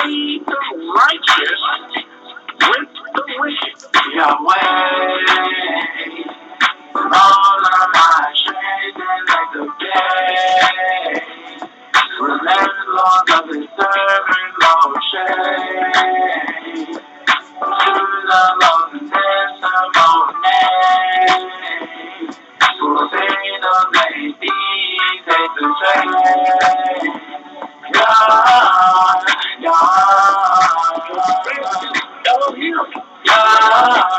lead the righteous with the wicked. Yahweh, all of my shades and like the day. Remember, Lord, of his servant, Lord, shade. To the Lord, the testimony. Who say the ladies, they the same. God, God, Elohim, Yahweh.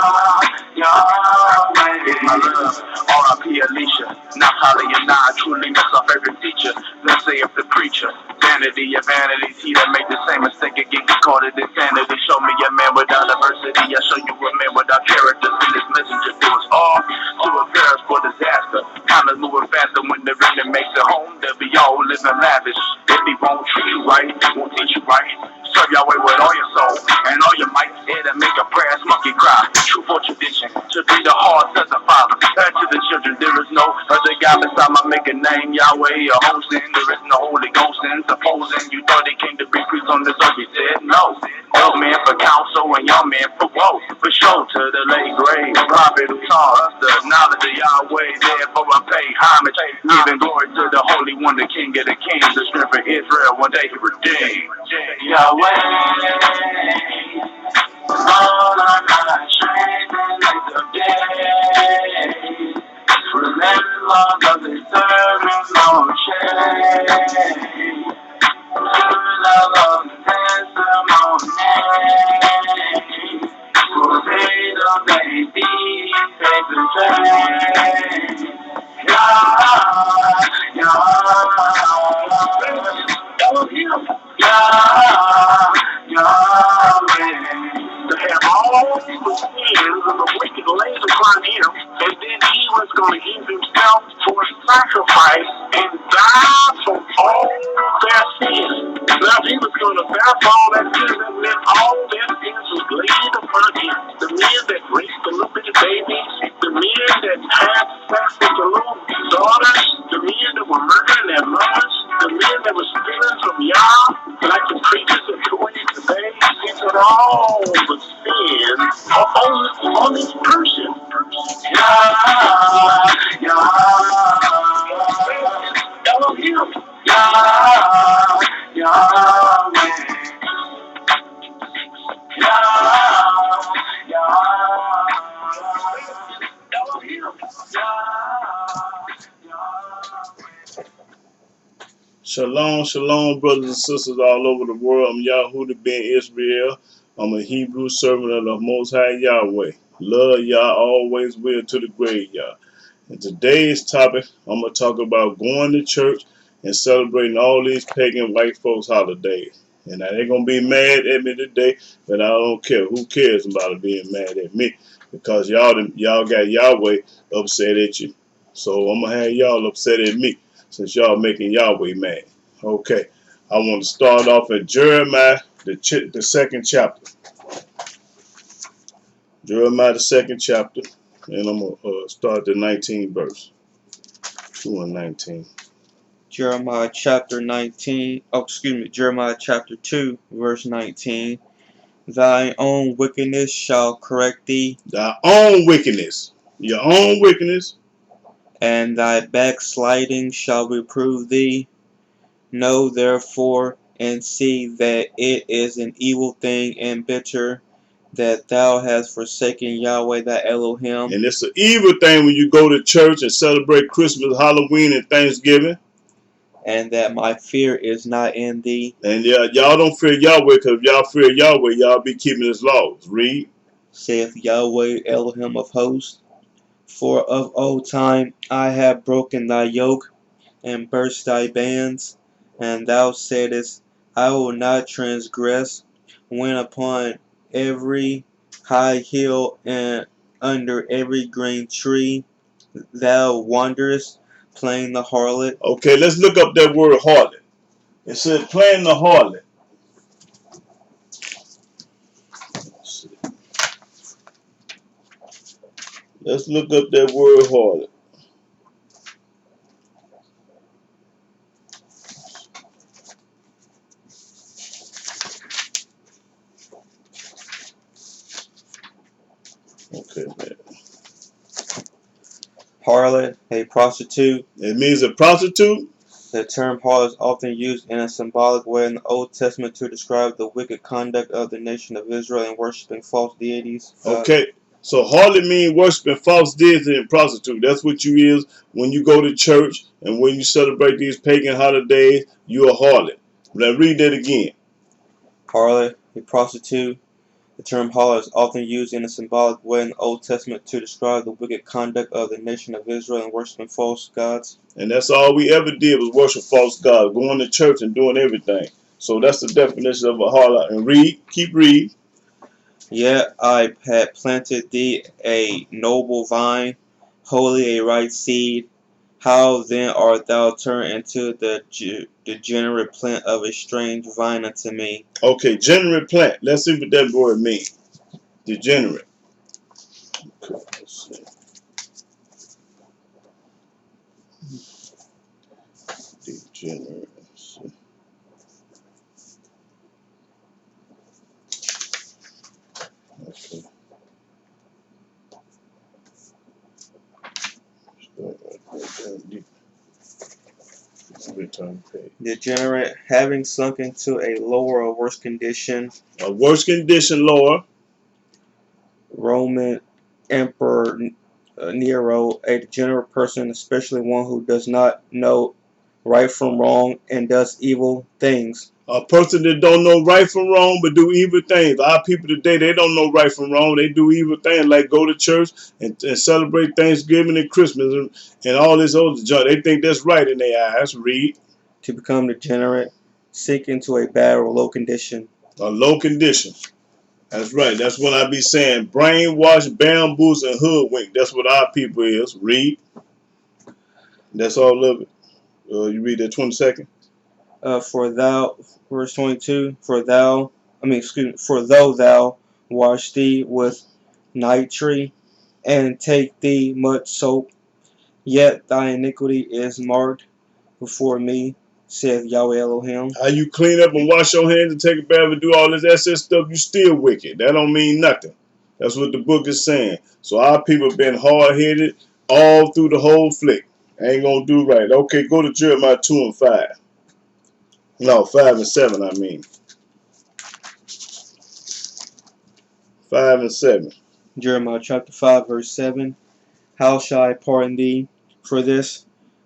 My love, R.I.P. Alicia. Now Holly and I truly miss our favorite teacher. Let's say if the preacher. Vanity of vanities, he that made the same mistake again, he called it insanity. Show me a man without adversity, I show you a man without character. And this messenger do us all to prepare us for disaster. Time is moving faster when the rhythm makes it home. They'll be all living lavish. If he won't treat you right, won't teach you right. Serve Yahweh with all your soul and all your might. It'll make a brass monkey cry. True for tradition to be the heart of the father. And to the children, there is no other God beside my making name. Yahweh, a host, and there is no Holy Ghost. And supposing you thought he came to be priest on this earth, he said no. Old man for counsel and young man for woe. For sure to the late grade prophet who taught us the knowledge of Yahweh. Therefore I pay homage, giving glory to the Holy One, the King of the Kings, the strength of Israel. One day he redeemed. Yahweh, all of my strength and like the day. Remember, Lord, of his servant, Lord, shade. To the Lord, the testimony. Who say the baby, take the train. Elohim, Yahweh. To have all the sins of the wicked laid upon him, and then he was going to give himself for a sacrifice and die for all their sins. Now, if he was going to die for all their sins, that meant all their sins was laid upon him. The men that raped the little bitty babies, the men that had sex with the little daughters, the men that were murdering their mothers, the men that were stealing from Yah, like the preachers of Kuwait today, he said all the sins are on this person. Elohim, Yahweh, Elohim, Shalom, shalom, brothers and sisters all over the world. I'm Yahudah ben Israel. I'm a Hebrew servant of the Most High Yahweh. Love Yah, always will to the grave, Yah. And today's topic, I'm going to talk about going to church and celebrating all these pagan white folks' holidays. And now they're going to be mad at me today, but I don't care. Who cares about being mad at me? Because y'all got Yahweh upset at you. So I'm going to have y'all upset at me, since y'all making Yahweh mad. Okay, I want to start off in Jeremiah, the second chapter. Jeremiah, the second chapter, and I'm going to start the 19th verse. 2 and 19. Jeremiah chapter 19, Jeremiah chapter 2, verse 19. Thy own wickedness shall correct thee. Thy own wickedness. Your own wickedness. And thy backsliding shall reprove thee. Know therefore and see that it is an evil thing and bitter that thou hast forsaken Yahweh thy Elohim. And it's an evil thing when you go to church and celebrate Christmas, Halloween, and Thanksgiving. And that my fear is not in thee. And y'all don't fear Yahweh, because if y'all fear Yahweh, y'all be keeping his laws. Read. Saith Yahweh Elohim of hosts. For of old time I have broken thy yoke, and burst thy bands, and thou saidest, I will not transgress, when upon every high hill and under every green tree thou wanderest, playing the harlot. Okay, let's look up that word harlot. It says playing the harlot. Let's look up that word harlot. Harlot, a prostitute. It means a prostitute. The term harlot is often used in a symbolic way in the Old Testament to describe the wicked conduct of the nation of Israel in worshiping false deities. Okay. So harlot means worshiping false deities and prostitute. That's what you is when you go to church and when you celebrate these pagan holidays, you're a harlot. Now read that again. Harlot, a prostitute. The term harlot is often used in a symbolic way in the Old Testament to describe the wicked conduct of the nation of Israel in worshiping false gods. And that's all we ever did was worship false gods, going to church and doing everything. So that's the definition of a harlot. And read, keep reading. Yet I had planted thee a noble vine, wholly a right seed. How then art thou turned into the degenerate plant of a strange vine unto me? Okay, degenerate plant. Let's see what that word means. Degenerate. Okay, let's see. Degenerate. Let's see. Okay. Return page. Degenerate, having sunk into a lower or worse condition. A worse condition, lower. Roman Emperor Nero, a degenerate person, especially one who does not know right from wrong and does evil things. A person that don't know right from wrong but do evil things. Our people today, they don't know right from wrong. They do evil things like go to church and celebrate Thanksgiving and Christmas and all this other junk. They think that's right in their eyes. Read. To become degenerate, sink into a bad or low condition. A low condition. That's right. That's what I be saying. Brainwashed, bamboos, and hoodwink. That's what our people is. Read. That's all of it. You read that 22nd. For thou, verse 22. For though thou wash thee with nitre and take thee much soap, yet thy iniquity is marked before me, saith Yahweh Elohim. How you clean up and wash your hands and take a bath and do all this excess stuff, you still wicked. That don't mean nothing. That's what the book is saying. So our people been hard-headed all through the whole flick. Ain't gonna do right. Okay, go to Jeremiah 2 and 5. No, 5 and 7, I mean. 5 and 7. Jeremiah chapter 5, verse 7. How shall I pardon thee for this?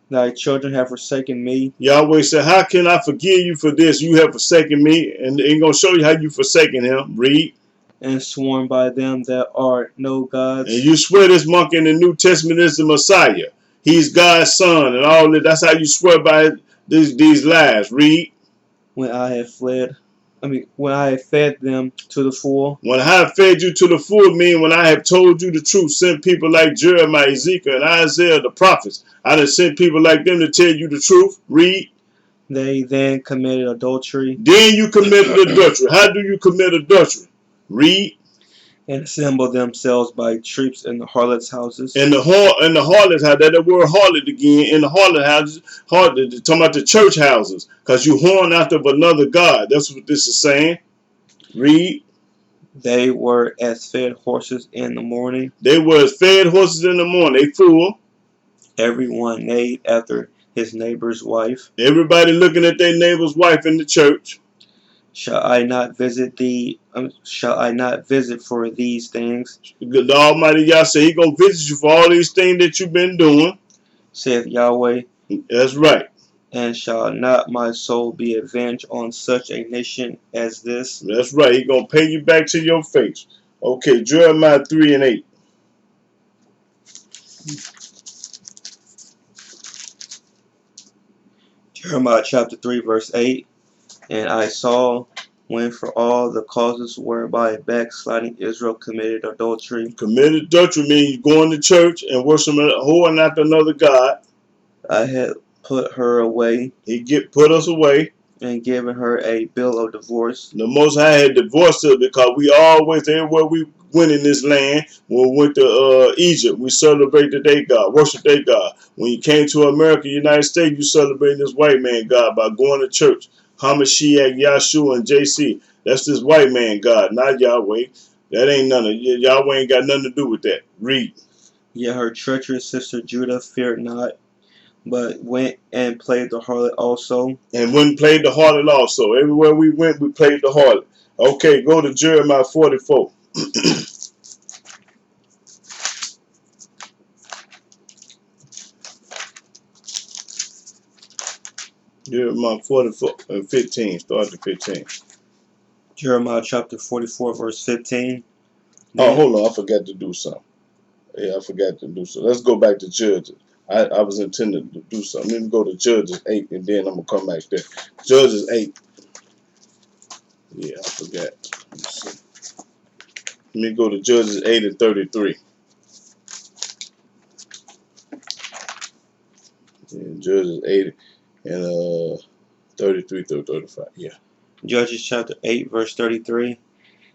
Thy children have forsaken me. Yahweh said, how can I forgive you for this? You have forsaken me. And ain't going to show you how you forsaken him. Read. And sworn by them that are no gods. And you swear this monk in the New Testament is the Messiah. He's God's son and all that. That's how you swear by these lies. Read. When I have fed them to the full. When I have fed you to the full, mean when I have told you the truth, sent people like Jeremiah, Ezekiel, and Isaiah, the prophets. I done sent people like them to tell you the truth. Read. They then committed adultery. Then you committed adultery. How do you commit adultery? Read. And assembled themselves by troops in the harlots' houses. In the harlots house, that word harlot again, in the harlot houses, talking about the church houses, because you horn after another god. That's what this is saying. Read. They were as fed horses in the morning. They were as fed horses in the morning. They full. Everyone neighed after his neighbor's wife. Everybody looking at their neighbor's wife in the church. Shall I not visit thee? Shall I not visit for these things? The Almighty Yah said He gonna visit you for all these things that you've been doing. Saith Yahweh. That's right. And shall not my soul be avenged on such a nation as this? That's right. He gonna pay you back to your face. Okay, Jeremiah 3 and 8. Jeremiah chapter 3 verse 8. And I saw when for all the causes whereby backsliding Israel committed adultery. Committed adultery means going to church and worshiping a whore after another god. I had put her away. He put us away. And given her a bill of divorce. The Most High had divorced her because we always, everywhere we went in this land, when we went to Egypt, we celebrated their God, worship their God. When you came to America, United States, you celebrated this white man God by going to church. Hamashiach, Yahshua, and JC. That's this white man God, not Yahweh. That ain't none of Yahweh ain't got nothing to do with that. Read. Yet her treacherous sister Judah feared not, but went and played the harlot also. And went and played the harlot also. Everywhere we went, we played the harlot. Okay, go to Jeremiah 44. Jeremiah 44 and 15. Start at 15. Jeremiah chapter 44, verse 15. Oh, hold on. I forgot to do something. Yeah, I forgot to do so. Let's go back to Judges. I was intending to do something. Let me go to Judges 8, and then I'm going to come back there. Judges 8. Yeah, I forgot. Let's see. Let me go to Judges 8 and 33. Yeah, Judges 8 and 33 through 35. Yeah. Judges chapter 8, verse 33.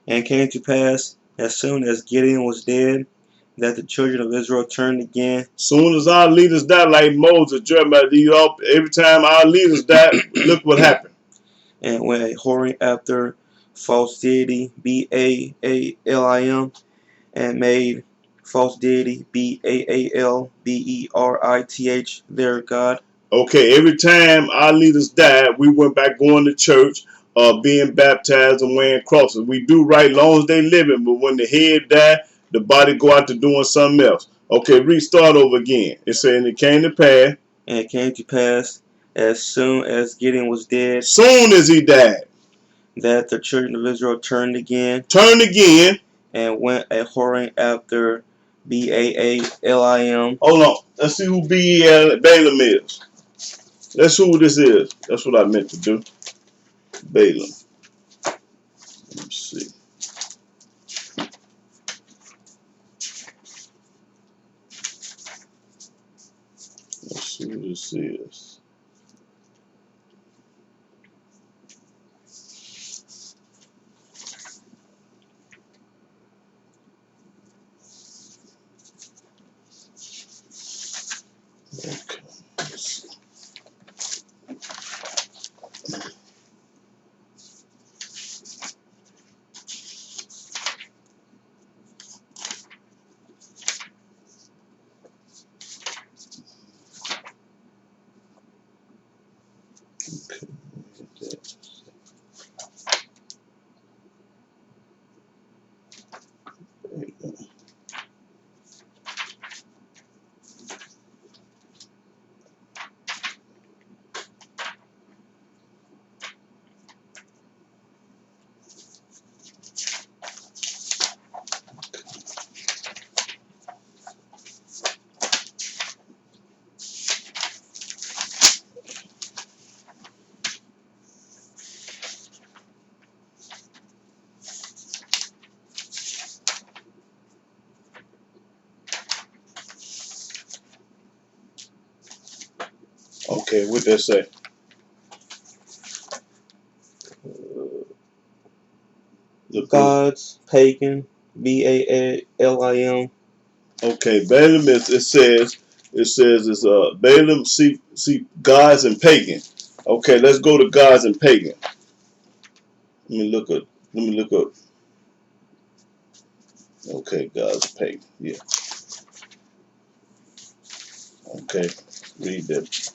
And it came to pass, as soon as Gideon was dead, that the children of Israel turned again. Soon as our leaders died, like Moses, Jeremiah, every time our leaders died, look what happened. And went a whoring after false deity, Baalim, and made false deity, Baalberith, their God. Okay, every time our leaders died, we went back going to church, being baptized and wearing crosses. We do right long as they living, but when the head died, the body go out to doing something else. Okay, restart over again. It said, and it came to pass. And it came to pass, as soon as Gideon was dead, soon as he died, that the children of Israel turned again, and went a whoring after Baalim. Hold on, let's see who Balaam is. Let's see who this is. That's what I meant to do. Balaam. Let's see. Let's see who this is. Okay, let's see. Okay, what they say? Gods, pagan, Baalim. Okay, Balaam is. It says it's Balaam see gods and pagan. Okay, let's go to gods and pagan. Let me look up. Okay, gods and pagan. Yeah. Okay, read that.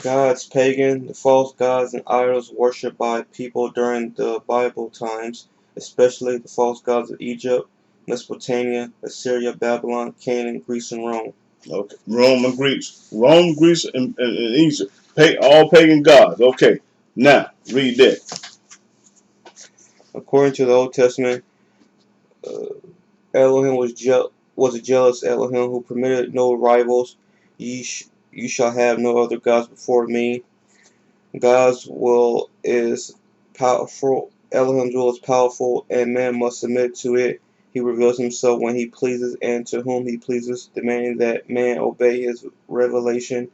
Gods, pagan, the false gods and idols worshipped by people during the Bible times, especially the false gods of Egypt, Mesopotamia, Assyria, Babylon, Canaan, Greece, and Rome. Okay, Rome, Greece, and Egypt. All pagan gods. Okay, now read that. According to the Old Testament, Elohim was a jealous Elohim who permitted no rivals. You shall have no other gods before me. God's will is powerful. Elohim's will is powerful, and man must submit to it. He reveals himself when he pleases and to whom he pleases, demanding that man obey his revelation.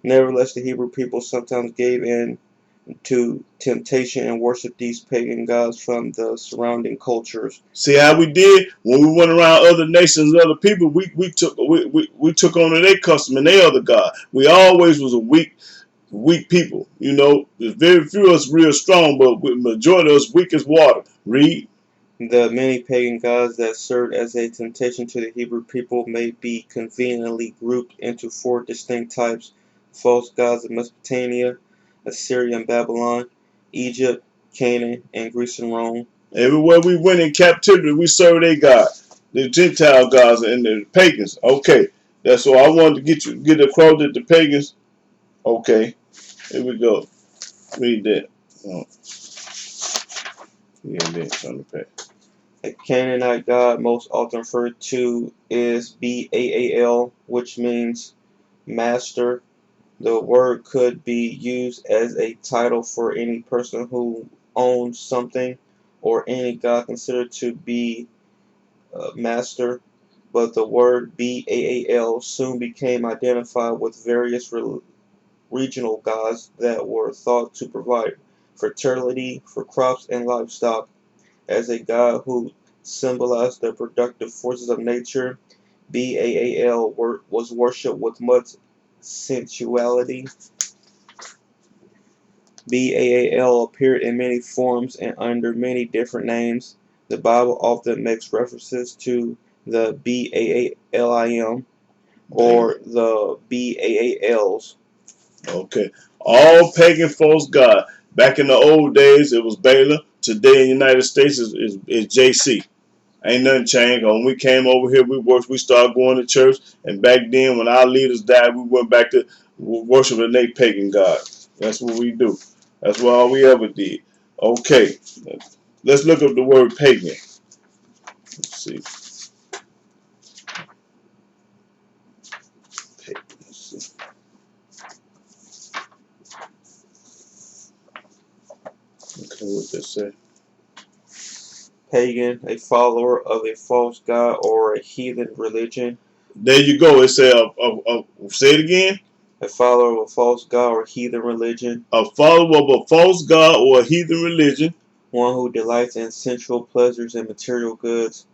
Nevertheless, the Hebrew people sometimes gave in to temptation and worshiped these pagan gods from the surrounding cultures. See how we did when we went around other nations and other people. We took on to their custom and their other god. We always was a weak people. You know, there's very few of us real strong, but the majority of us weak as water. Read. The many pagan gods that served as a temptation to the Hebrew people may be conveniently grouped into four distinct types: false gods of Mesopotamia, Assyria and Babylon, Egypt, Canaan, and Greece and Rome. Everywhere we went in captivity, we served a God. The Gentile gods and the pagans. Okay. That's all I wanted to get across that the pagans. Okay. Here we go. Read that. Oh, yeah, that's on the page. A Canaanite god most often referred to is Baal, which means master. The word could be used as a title for any person who owns something or any god considered to be master, but the word Baal soon became identified with various regional gods that were thought to provide fertility for crops and livestock. As a god who symbolized the productive forces of nature, Baal was worshipped with much sensuality. Baal appeared in many forms and under many different names. The Bible often makes references to the Baalim or the Baals. Okay. All pagan false god. Back in the old days, it was Bala. Today in the United States is JC. Ain't nothing changed. When we came over here, we started going to church. And back then, when our leaders died, we went back to worshiping their pagan god. That's what we do. That's what all we ever did. Okay. Let's look up the word pagan. Let's see. Pagan. Let's see. Okay, what they say. Pagan, a follower of a false god or a heathen religion. There you go. It said, say it again. A follower of a false god or heathen religion. A follower of a false god or a heathen religion. One who delights in sensual pleasures and material goods.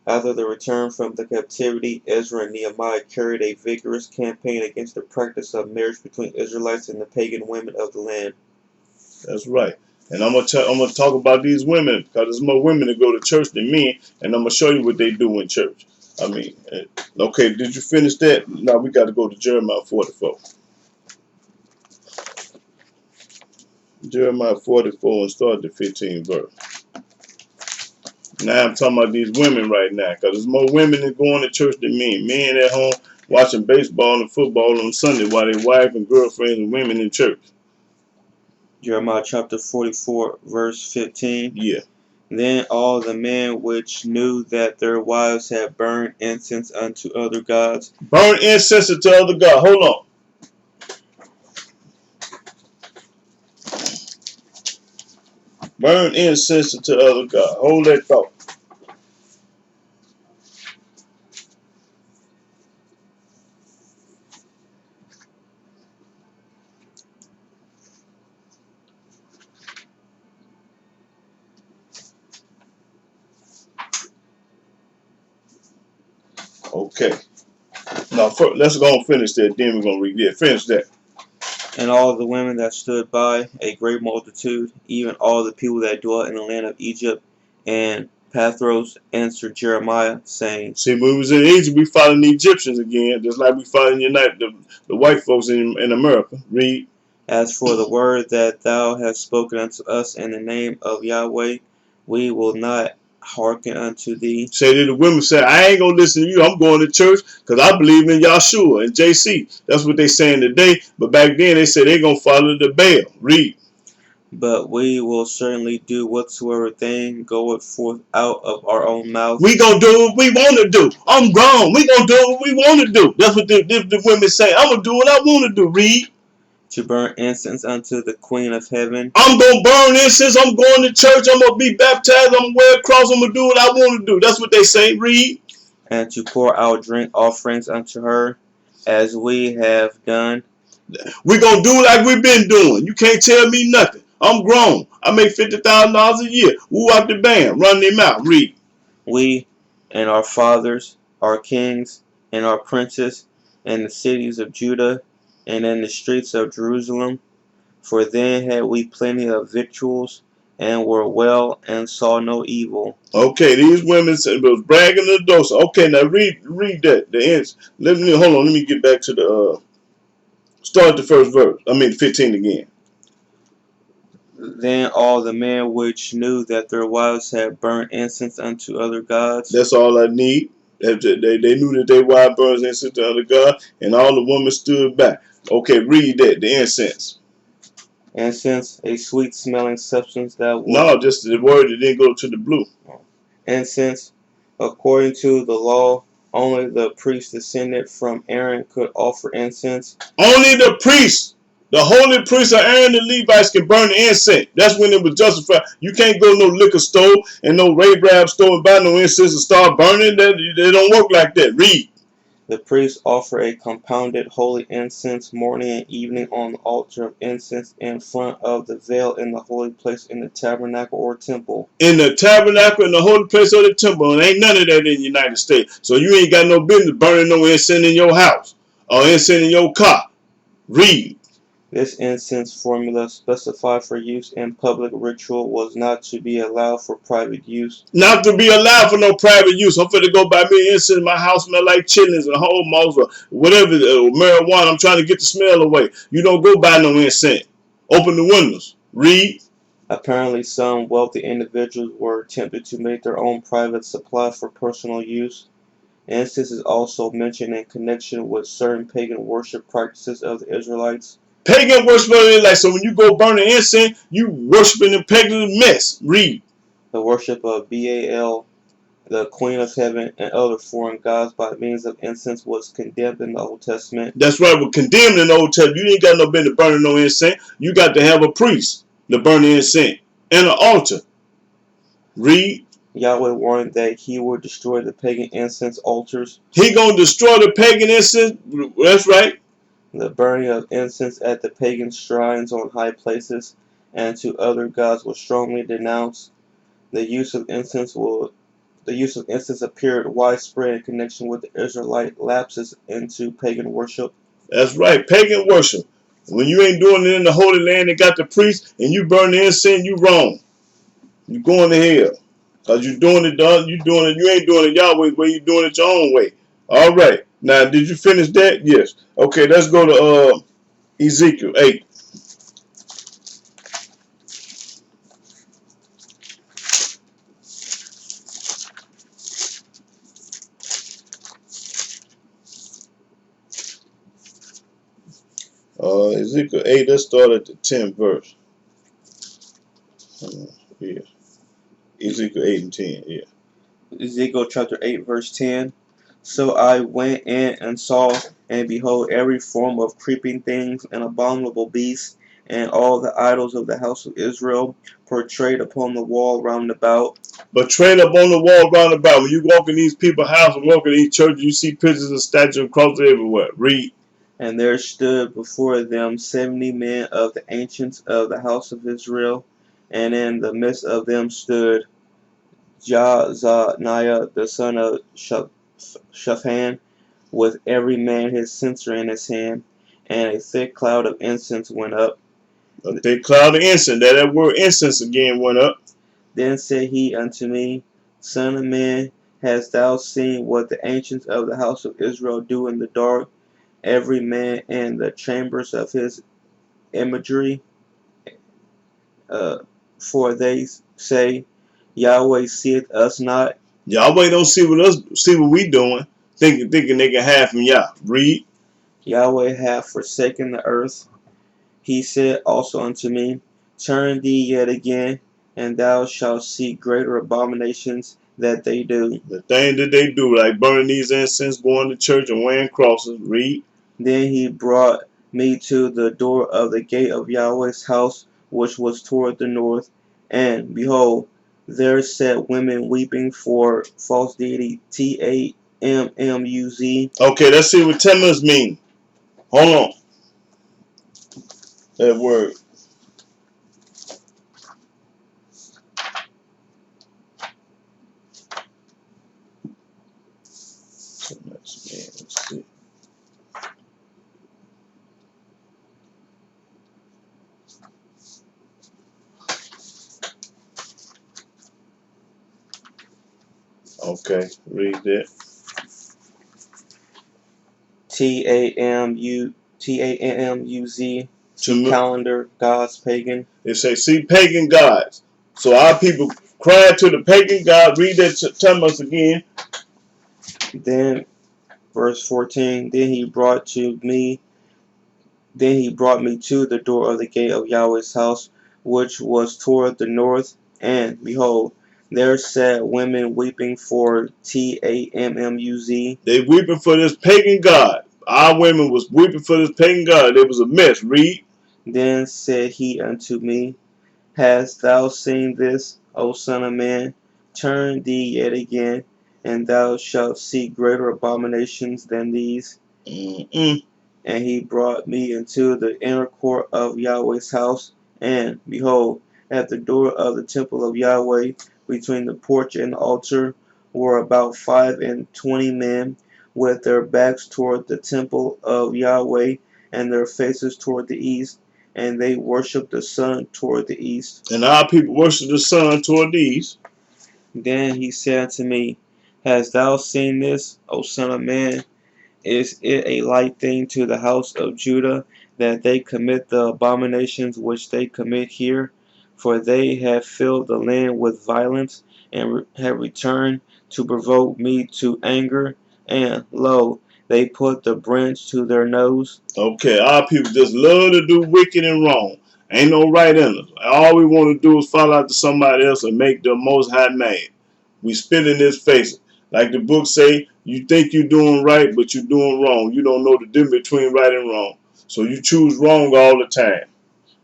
After the return from the captivity, Ezra and Nehemiah carried a vigorous campaign against the practice of marriage between Israelites and the pagan women of the land. That's right. And I'm gonna talk about these women because there's more women that go to church than men, and I'm gonna show you what they do in church. I mean, okay, did you finish that? Now we got to go to Jeremiah 44. Jeremiah 44 and start the 15th verse. Now I'm talking about these women right now because there's more women that going to church than men. Men at home watching baseball and football on Sunday while their wife and girlfriends and women in church. Jeremiah chapter 44, verse 15. Yeah. Then all the men which knew that their wives had burned incense unto other gods. Burn incense to other God. Hold on. Burn incense to other God. Hold that thought. Okay. Now, let's go and finish that. Then we're going to read it. Finish that. And all the women that stood by, a great multitude, even all the people that dwelt in the land of Egypt and Pathros, answered Jeremiah, saying, see, when we was in Egypt, we following the Egyptians again, just like we following the white folks in America. Read. As for the word that thou hast spoken unto us in the name of Yahweh, we will not hearken unto thee. Say that the women said, I ain't going to listen to you. I'm going to church because I believe in Yahshua and JC. That's what they saying today. But back then they said they going to follow the Baal. Read. But we will certainly do whatsoever thing goeth forth out of our own mouth. We going to do what we want to do. I'm grown. We going to do what we want to do. That's what the women say. I'm going to do what I want to do. Read. To burn incense unto the Queen of Heaven. I'm going to burn incense. I'm going to church. I'm going to be baptized. I'm going to wear a cross. I'm going to do what I want to do. That's what they say. Read. And to pour out drink offerings unto her, as we have done. We're going to do like we've been doing. You can't tell me nothing. I'm grown. I make $50,000 a year. Woo out the band. Run them out. Read. We and our fathers, our kings, and our princes, in the cities of Judah, and in the streets of Jerusalem. For then had we plenty of victuals, and were well, and saw no evil. Okay, these women was bragging the dose. Okay, now read that. The end. Let me hold on. Let me get back to the start the first verse. I mean 15 again. Then all the men which knew that their wives had burnt incense unto other gods. That's all I need. They knew that they wife burns incense to other God, and all the women stood back. Okay, read that. The incense. Incense, a sweet smelling substance that was. No, just the word that didn't go to the blue. Incense, according to the law, only the priest descended from Aaron could offer incense. Only the priests, the holy priests of Aaron and Levites can burn the incense. That's when it was justified. You can't go no liquor store and no Rahab store and buy no incense and start burning. They don't work like that. Read. The priests offer a compounded holy incense morning and evening on the altar of incense in front of the veil in the holy place in the tabernacle or temple. In the tabernacle, in the holy place of the temple, and ain't none of that in the United States. So you ain't got no business burning no incense in your house or incense in your car. Read. This incense formula specified for use in public ritual was not to be allowed for private use. Not to be allowed for no private use. I'm finna go buy me incense. My house smell like chitlins and whole mouse or whatever, marijuana. I'm trying to get the smell away. You don't go buy no incense. Open the windows. Read. Apparently, some wealthy individuals were tempted to make their own private supply for personal use. Incense is also mentioned in connection with certain pagan worship practices of the Israelites. Pagan worship of the Israelites. So when you go burn the incense, you worshiping the pagan mess. Read. The worship of Baal, the Queen of Heaven, and other foreign gods by means of incense was condemned in the Old Testament. That's right. We're condemned in the Old Testament. You ain't got no business burning no incense. You got to have a priest to burn the incense and an altar. Read. Yahweh warned that he would destroy the pagan incense altars. He gonna destroy the pagan incense. That's right. The burning of incense at the pagan shrines on high places and to other gods was strongly denounced. The use of incense appeared widespread in connection with the Israelite lapses into pagan worship. That's right. Pagan worship. When you ain't doing it in the Holy Land and got the priest and you burn the incense, you wrong. You going to hell. Because you doing it, you ain't doing it Yahweh's way, you doing it your own way. All right. Now, did you finish that? Yes. Okay, let's go to Ezekiel 8. Ezekiel 8, let's start at the 10th verse. Yeah. Ezekiel 8 and 10, yeah. Ezekiel chapter 8 verse 10. So I went in and saw, and behold, every form of creeping things and abominable beasts, and all the idols of the house of Israel portrayed upon the wall round about. Portrayed up on the wall round about. When you walk in these people's house and walk in these churches, you see pictures of statues and crosses everywhere. Read. And there stood before them 70 men of the ancients of the house of Israel, and in the midst of them stood Jaazaniah the son of Shaphan, with every man his censer in his hand, and a thick cloud of incense went up. A thick cloud of incense. That word incense again went up. Then said he unto me, Son of man, hast thou seen what the ancients of the house of Israel do in the dark, every man in the chambers of his imagery? For they say, Yahweh seeth us not. Yahweh don't see what we doing, thinking they can have from Yah. Read. Yahweh hath forsaken the earth. He said also unto me, Turn thee yet again, and thou shalt see greater abominations that they do. The thing that they do, like burning these incense, going to church and wearing crosses. Read. Then he brought me to the door of the gate of Yahweh's house, which was toward the north, and behold, there sat women weeping for false deity Tammuz. Okay, let's see what Tammuz mean. Hold on. That word. Let's see. Okay, read that. TAMUZ. See calendar, gods, pagan. It say, see pagan gods. So our people cry to the pagan god. Read that. Tell us again. Then, verse 14. Then he brought me to the door of the gate of Yahweh's house, which was toward the north, and behold, there sat women weeping for TAMMUZ. They weeping for this pagan god. Our women was weeping for this pagan god. It was a mess. Read. Then said he unto me, Hast thou seen this, O son of man? Turn thee yet again, and thou shalt see greater abominations than these. Mm-mm. And he brought me into the inner court of Yahweh's house, and behold, at the door of the temple of Yahweh, between the porch and the altar, were about 25 men, with their backs toward the temple of Yahweh, and their faces toward the east, and they worshipped the sun toward the east. And our people worship the sun toward the east. Then he said unto me, Hast thou seen this, O son of man? Is it a light thing to the house of Judah that they commit the abominations which they commit here? For they have filled the land with violence, and have returned to provoke me to anger. And lo, they put the branch to their nose. Okay, our people just love to do wicked and wrong. Ain't no right in us. All we want to do is fall out to somebody else and make the Most High mad. We spit in his face. Like the book say, you think you're doing right, but you're doing wrong. You don't know the difference between right and wrong. So you choose wrong all the time.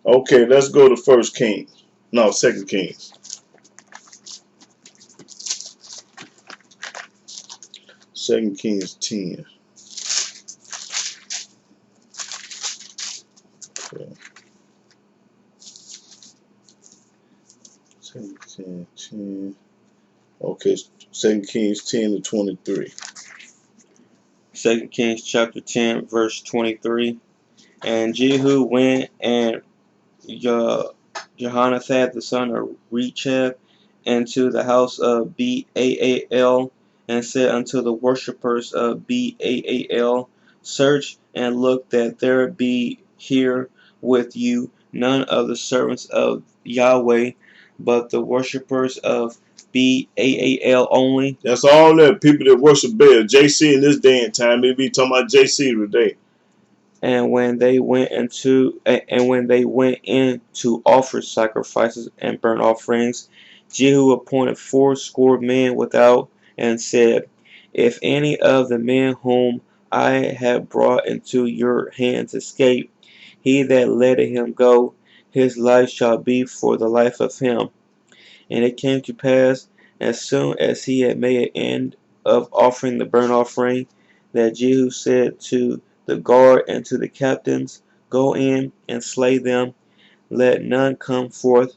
Okay, let's go to 1 Kings. No, 2 Kings. 2 Kings 10. Okay. 10. Okay, 2 Kings 10 to 23. 2 Kings chapter 10, verse 23. And Jehu went and Jehonathan the son of Rechab into the house of Baal, and said unto the worshippers of Baal, Search and look that there be here with you none of the servants of Yahweh, but the worshippers of Baal only. That's all that people that worship Baal. JC in this day and time, they be talking about JC today. And when they went in to offer sacrifices and burnt offerings, Jehu appointed 80 men without, and said, If any of the men whom I have brought into your hands escape, he that letteth him go, his life shall be for the life of him. And it came to pass, as soon as he had made an end of offering the burnt offering, that Jehu said to the guard and to the captains, Go in and slay them, let none come forth.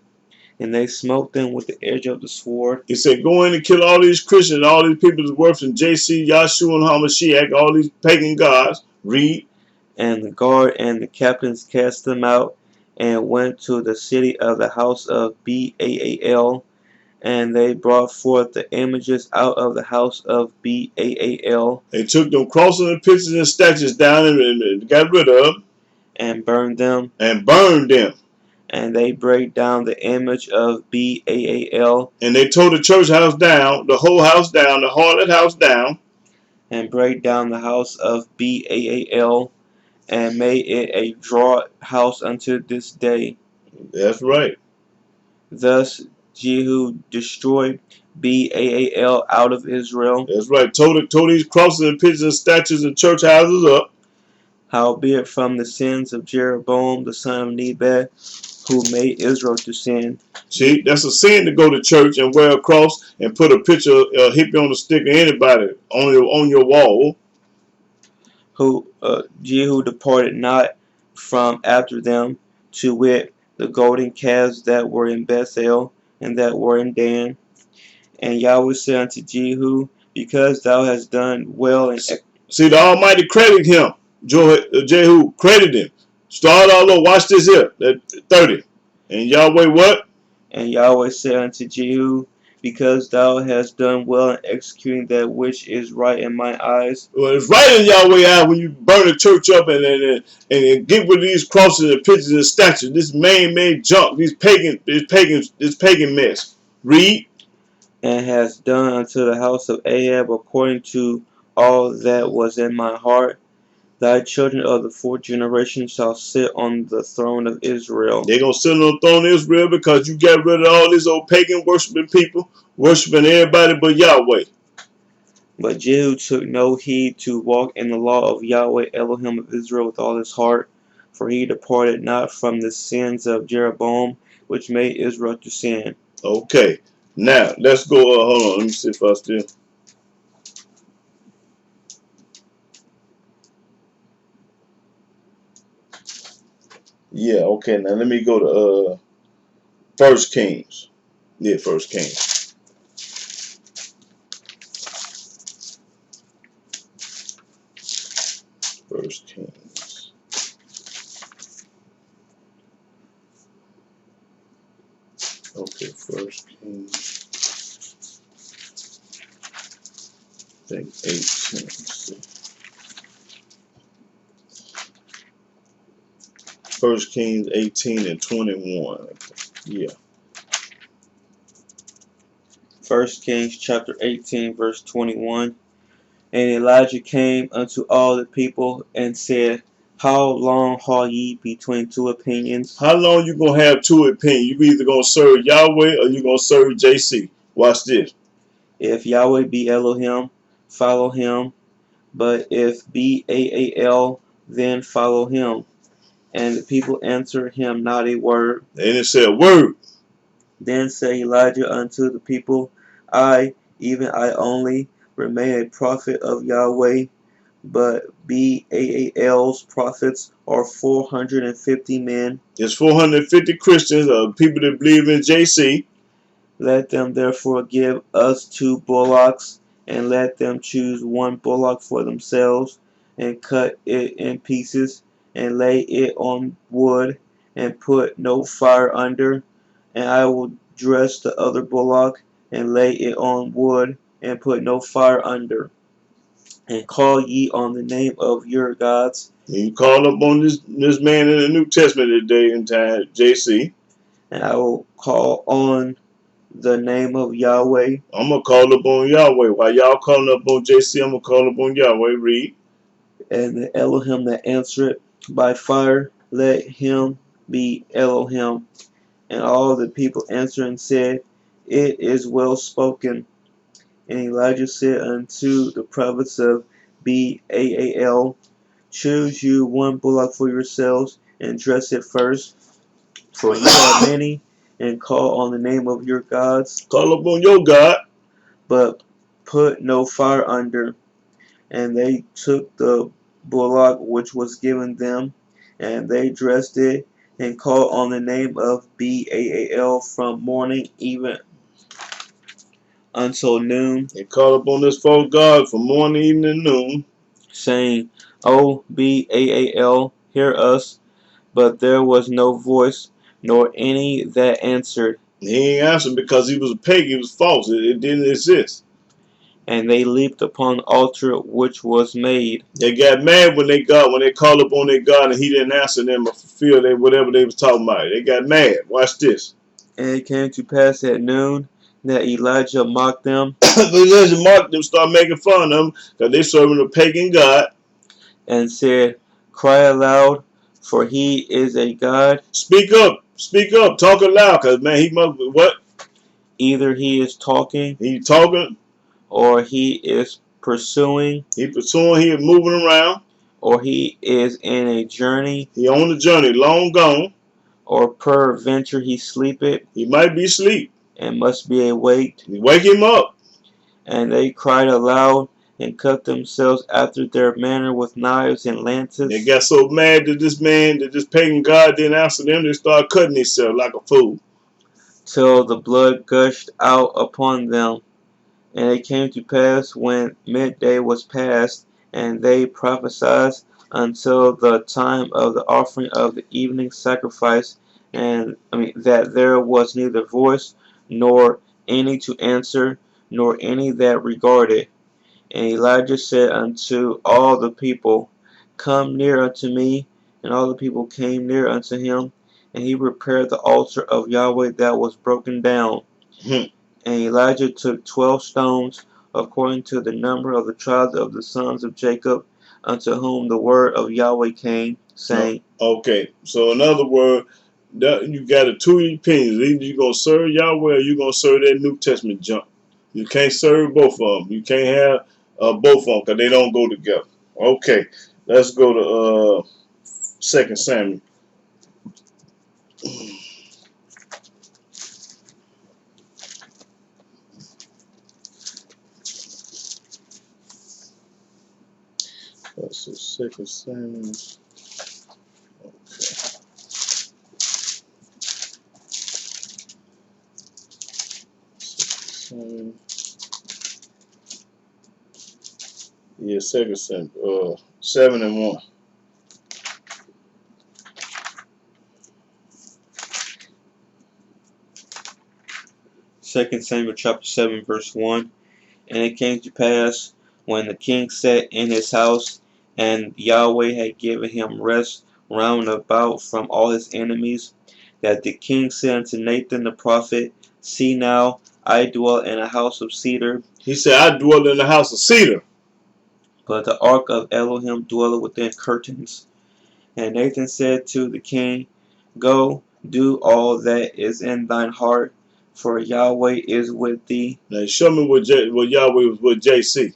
And they smote them with the edge of the sword. He said, go in and kill all these Christians, all these people that's worshiping JC, Yahshua, and Hamashiach, all these pagan gods. Read. And the guard and the captains cast them out, and went to the city of the house of Baal, and they brought forth the images out of the house of Baal. They took them crosses and pictures and statues down and got rid of them. And burned them. And burned them. And they break down the image of Baal. And they tore the church house down, the whole house down, the harlot house down. And break down the house of Baal, and made it a draught house unto this day. That's right. Thus Jehu destroyed Baal out of Israel. That's right. Tore these crosses and pictures and statues and church houses up. Howbeit from the sins of Jeroboam the son of Nebat, who made Israel to sin. See, that's a sin to go to church and wear a cross and put a picture of a hippie on the stick of anybody on your wall. Who Jehu departed not from after them, to wit, the golden calves that were in Bethel and that were in Dan. And Yahweh said unto Jehu, Because thou hast done well in... See, the Almighty credited him. Jehu credited him. Start all over. Watch this here. That 30. And Yahweh what? And Yahweh said unto Jehu, because thou hast done well in executing that which is right in my eyes. Well, it's right in Yahweh's eye when you burn the church up and get rid of these crosses and pictures and statues, this man-made junk, this pagan mess. Read. And hast done unto the house of Ahab according to all that was in my heart. Thy children of the fourth generation shall sit on the throne of Israel. They're going to sit on the throne of Israel because you got rid of all these old pagan worshiping people, worshiping everybody but Yahweh. But Jehu took no heed to walk in the law of Yahweh Elohim of Israel with all his heart, for he departed not from the sins of Jeroboam, which made Israel to sin. Okay, now let's go. Hold on, let me see if I still. Yeah, okay. Now let me go to 1 Kings. Yeah, 1 Kings. First Kings. Okay, 1 Kings. I think 18. Let's see. 1 Kings 18 and 21. Yeah. 1 Kings chapter 18 verse 21. And Elijah came unto all the people and said, How long halt ye between two opinions? How long you going to have two opinions? You either going to serve Yahweh or you going to serve JC. Watch this. If Yahweh be Elohim, follow him. But if be Baal, then follow him. And the people answered him not a word. They didn't say a word. Then said Elijah unto the people, I, even I only, remain a prophet of Yahweh, but Baal's prophets are 450 men. There's 450 Christians, people that believe in JC. Let them therefore give us 2 bullocks, and let them choose 1 bullock for themselves, and cut it in pieces, and lay it on wood, and put no fire under. And I will dress the other bullock, and lay it on wood, and put no fire under. And call ye on the name of your gods. And you call up on this man in the New Testament today in time, JC. And I will call on the name of Yahweh. I'm going to call up on Yahweh. While y'all calling up on JC, I'm going to call up on Yahweh. Read. And the Elohim that answered by fire, let him be Elohim. And all the people answered and said, It is well spoken. And Elijah said unto the prophets of Baal, Choose you 1 bullock for yourselves, and dress it first, for ye are many, and call on the name of your gods. Call up on your God. But put no fire under. And they took the bullock which was given them, and they dressed it, and called on the name of Baal from morning even until noon. They call up on this false God from morning, evening, and noon, saying, O Baal, hear us. But there was no voice, nor any that answered. He ain't answering because he was a pagan. He was false. It didn't exist. And they leaped upon the altar which was made. They got mad when they called up on their God and he didn't answer them or fulfill whatever they was talking about. They got mad. Watch this. And it came to pass at noon that Elijah mocked them. Elijah mocked them, started making fun of them because they serving a pagan God. And said, Cry aloud, for he is a God. Speak up, talk aloud, because man, he must be what? Either he is talking, He talking, or he is pursuing, he pursuing, he moving around, or he is in a journey, he on the journey, long gone, or peradventure he sleepeth, he might be asleep, and must be awaked. you wake him up. And they cried aloud, and cut themselves after their manner with knives and lances. They got so mad that this pagan God didn't answer them, they started cutting themselves like a fool. Till the blood gushed out upon them. And it came to pass when midday was past, and they prophesied until the time of the offering of the evening sacrifice, that there was neither voice nor any to answer, nor any that regarded. And Elijah said unto all the people, Come near unto me. And all the people came near unto him, and he repaired the altar of Yahweh that was broken down. Hmm. And Elijah took 12 stones, according to the number of the tribes of the sons of Jacob, unto whom the word of Yahweh came, saying, Okay, so in other words, you got a two opinions. Either you're going to serve Yahweh or you're going to serve that New Testament junk. You can't serve both of them. You can't have both of them because they don't go together. Okay, let's go to 2 Samuel. That's the 2 Samuel. Okay. Yeah, 2 Samuel. 7:1. 2 Samuel chapter 7, verse 1. And it came to pass, when the king sat in his house, and Yahweh had given him rest round about from all his enemies, that the king said unto Nathan the prophet, See now, I dwell in a house of cedar. He said, I dwell in the house of cedar. But the ark of Elohim dwelleth within curtains. And Nathan said to the king, Go, do all that is in thine heart, for Yahweh is with thee. Now show me what Yahweh was with JC.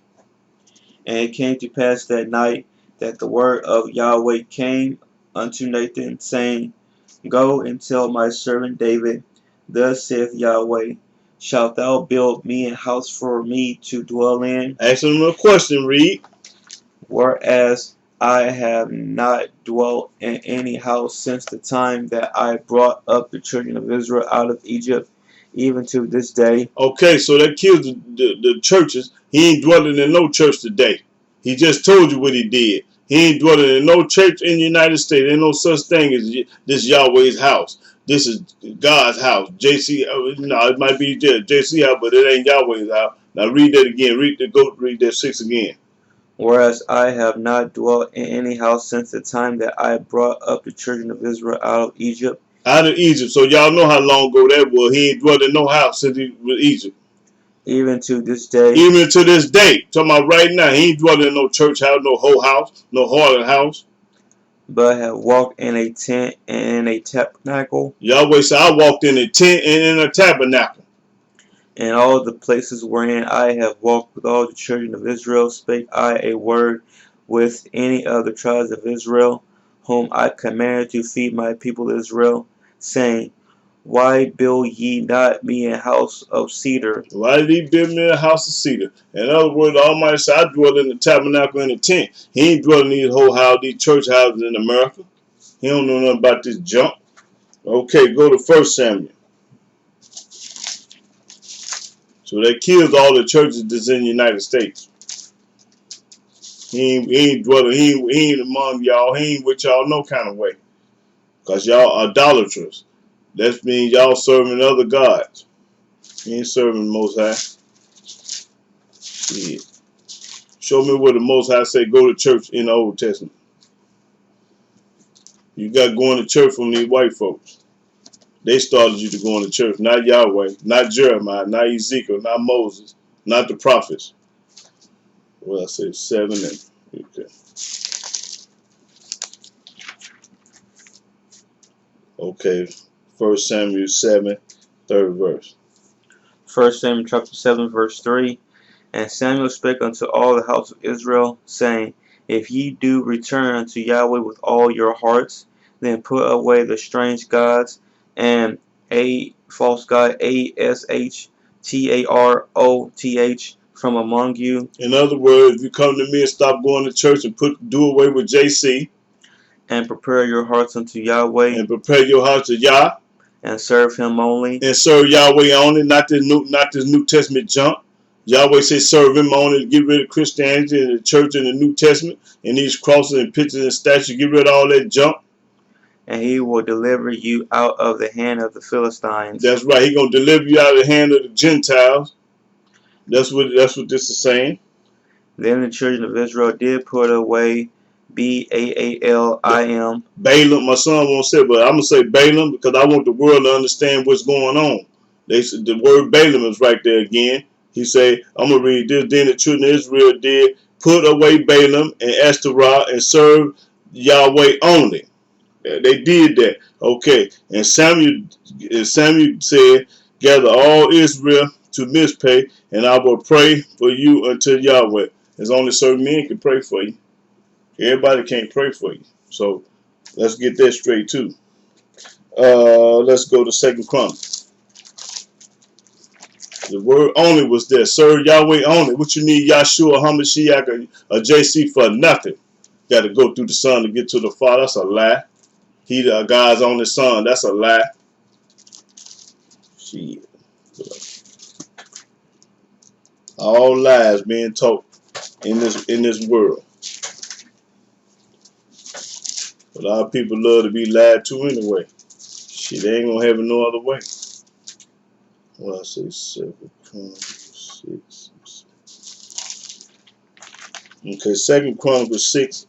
And it came to pass that night that the word of Yahweh came unto Nathan, saying, Go and tell my servant David, Thus saith Yahweh, Shalt thou build me a house for me to dwell in? Ask him a question, read. Whereas I have not dwelt in any house since the time that I brought up the children of Israel out of Egypt, even to this day. Okay, so that kills the churches. He ain't dwelling in no church today. He just told you what he did. He ain't dwelling in no church in the United States. Ain't no such thing as this Yahweh's house. This is God's house. JC, it might be JC house, but it ain't Yahweh's house. Now read that again. Read that 6 again. Whereas I have not dwelt in any house since the time that I brought up the children of Israel out of Egypt. Out of Egypt. So y'all know how long ago that was. He ain't dwelt in no house since he was Egypt. Even to this day. Even to this day. Talking about right now. He ain't dwelling in no church house, no whole house, no harlot house. But have walked in a tent and in a tabernacle. Yahweh said, I walked in a tent and in a tabernacle. In all the places wherein I have walked with all the children of Israel, spake I a word with any of the tribes of Israel, whom I commanded to feed my people Israel, saying, Why build ye not me a house of cedar? Why did he build me a house of cedar? In other words, the Almighty said, I dwell in the tabernacle in the tent. He ain't dwelling in these whole house, these church houses in America. He don't know nothing about this junk. Okay, go to 1 Samuel. So that kills all the churches that's in the United States. He ain't dwelling, he ain't among y'all, he ain't with y'all no kind of way. Because y'all idolaters. That means y'all serving other gods. He ain't serving the Most High. Shit. Show me where the Most High say go to church in the Old Testament. You got going to church from these white folks. They started you to go to church, not Yahweh, not Jeremiah, not Ezekiel, not Moses, not the prophets. Well, I said 7 and okay. Okay, 1 Samuel 7, 3rd verse. 1 Samuel chapter 7, verse 3. And Samuel spake unto all the house of Israel, saying, If ye do return unto Yahweh with all your hearts, then put away the strange gods and a false god, ASHTAROTH, from among you. In other words, if you come to me and stop going to church and do away with JC, and prepare your hearts unto Yahweh, and prepare your hearts to Yah, and serve him only, and serve Yahweh only, not this New Testament junk. Yahweh says serve him only, to get rid of Christianity and the church and the New Testament and these crosses and pictures and statues. Get rid of all that junk. and he will deliver you out of the hand of the Philistines. That's right. He gonna deliver you out of the hand of the Gentiles. That's what this is saying. Then the children of Israel did put away Baalim. Balaam, my son won't say, but I'm gonna say Balaam because I want the world to understand what's going on. They said the word Balaam is right there again. He say, I'm gonna read this. Then the children of Israel did put away Balaam and Ashtaroth and serve Yahweh only. They did that. Okay. And Samuel said, gather all Israel to Mizpeh, and I will pray for you until Yahweh. There's only certain men can pray for you. Everybody can't pray for you. So let's get that straight too. Let's go to 2 Chronicles. The word only was there. Serve Yahweh only. What you need Yahshua, Hamashiach, or JC for nothing. Got to go through the Son to get to the Father. That's a lie. He the God's only Son. That's a lie. Shit. All lies being taught in this world. A lot of people love to be lied to anyway. Shit, they ain't gonna have it no other way. Well, I say 7, 6. Okay, 2 Chronicles 6,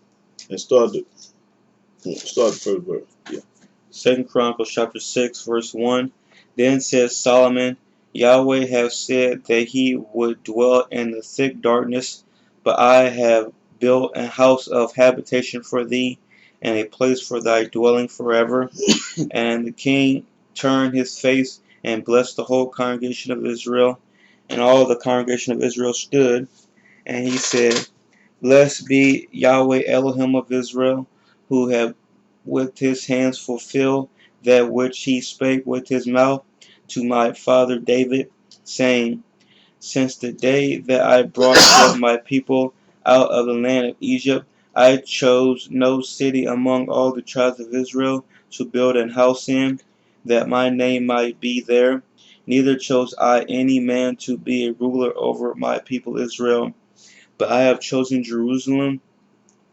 and start the first verse. Yeah. 2 Chronicles chapter 6, verse 1. Then said Solomon, Yahweh hath said that he would dwell in the thick darkness, but I have built a house of habitation for thee, and a place for thy dwelling forever. And the king turned his face and blessed the whole congregation of Israel. And all the congregation of Israel stood, and he said, Blessed be Yahweh Elohim of Israel, who have with his hands fulfilled that which he spake with his mouth to my father David, saying, Since the day that I brought forth my people out of the land of Egypt, I chose no city among all the tribes of Israel to build an house in, that my name might be there. Neither chose I any man to be a ruler over my people Israel. But I have chosen Jerusalem,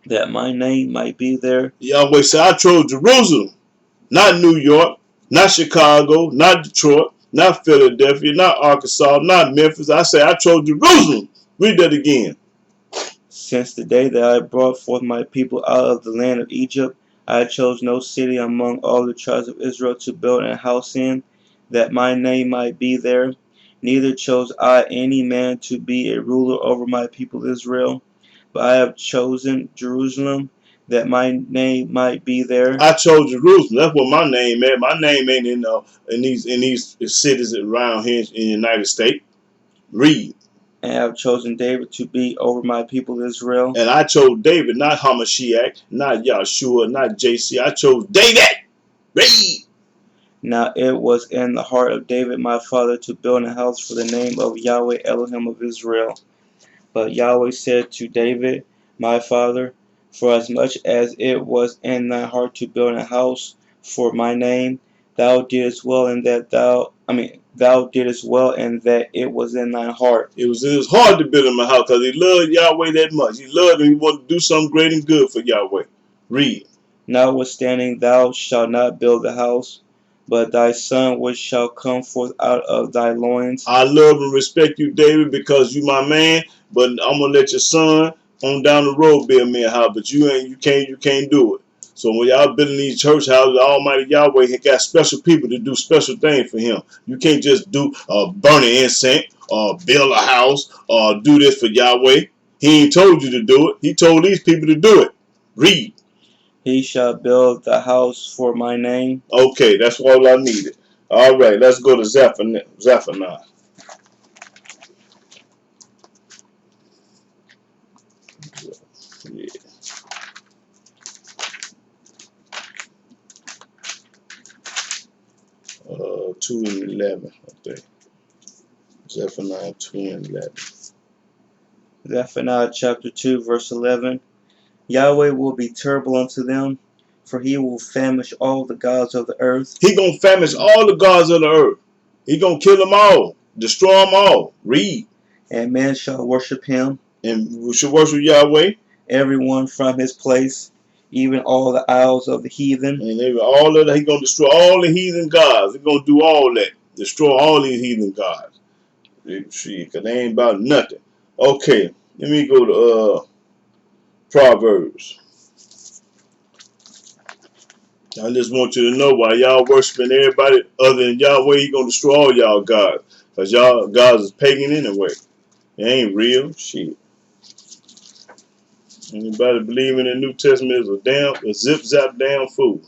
that my name might be there. Yahweh said, I chose Jerusalem, not New York, not Chicago, not Detroit, not Philadelphia, not Arkansas, not Memphis. I say I chose Jerusalem. Read that again. Since the day that I brought forth my people out of the land of Egypt, I chose no city among all the tribes of Israel to build a house in, that my name might be there. Neither chose I any man to be a ruler over my people Israel, but I have chosen Jerusalem, that my name might be there. I chose Jerusalem. That's what my name is. My name ain't in these cities around here in the United States. Read. And I have chosen David to be over my people Israel. And I chose David, not Hamashiach, not Yahshua, not JC. I chose David. Read. Now it was in the heart of David my father to build a house for the name of Yahweh Elohim of Israel. But Yahweh said to David my father, Forasmuch as it was in thy heart to build a house for my name, thou didst well in that thou didst well in that it was in thy heart. It was in his heart to build him a house because he loved Yahweh that much. He loved him. He wanted to do something great and good for Yahweh. Read. Notwithstanding, thou shalt not build the house, but thy son which shall come forth out of thy loins. I love and respect you, David, because you my man, but I'm gonna let your son on down the road build me a house, but you can't do it. So when y'all building these church houses, Almighty Yahweh has got special people to do special things for him. You can't just do burning incense or build a house or do this for Yahweh. He ain't told you to do it. He told these people to do it. Read. He shall build the house for my name. Okay, that's all I needed. All right, let's go to Zephaniah. Yeah. Uh, 2 and 11, I think. Zephaniah 2 and 11. Zephaniah chapter 2, verse 11. Yahweh will be terrible unto them, for he will famish all the gods of the earth. He gonna famish all the gods of the earth. He gonna kill them all, destroy them all. Read. And men shall worship him, And we should worship Yahweh. everyone from his place, even all the isles of the heathen. And all of that, he gonna destroy all the heathen gods. He gonna do all that. Destroy all these heathen gods. Shit, cause they ain't about nothing. Okay, let me go to Proverbs. I just want you to know why y'all worshiping everybody other than Yahweh, he gonna destroy all y'all gods. Cause y'all gods is pagan anyway. It ain't real. Shit. Anybody believing in the New Testament is a zip zap damn fool.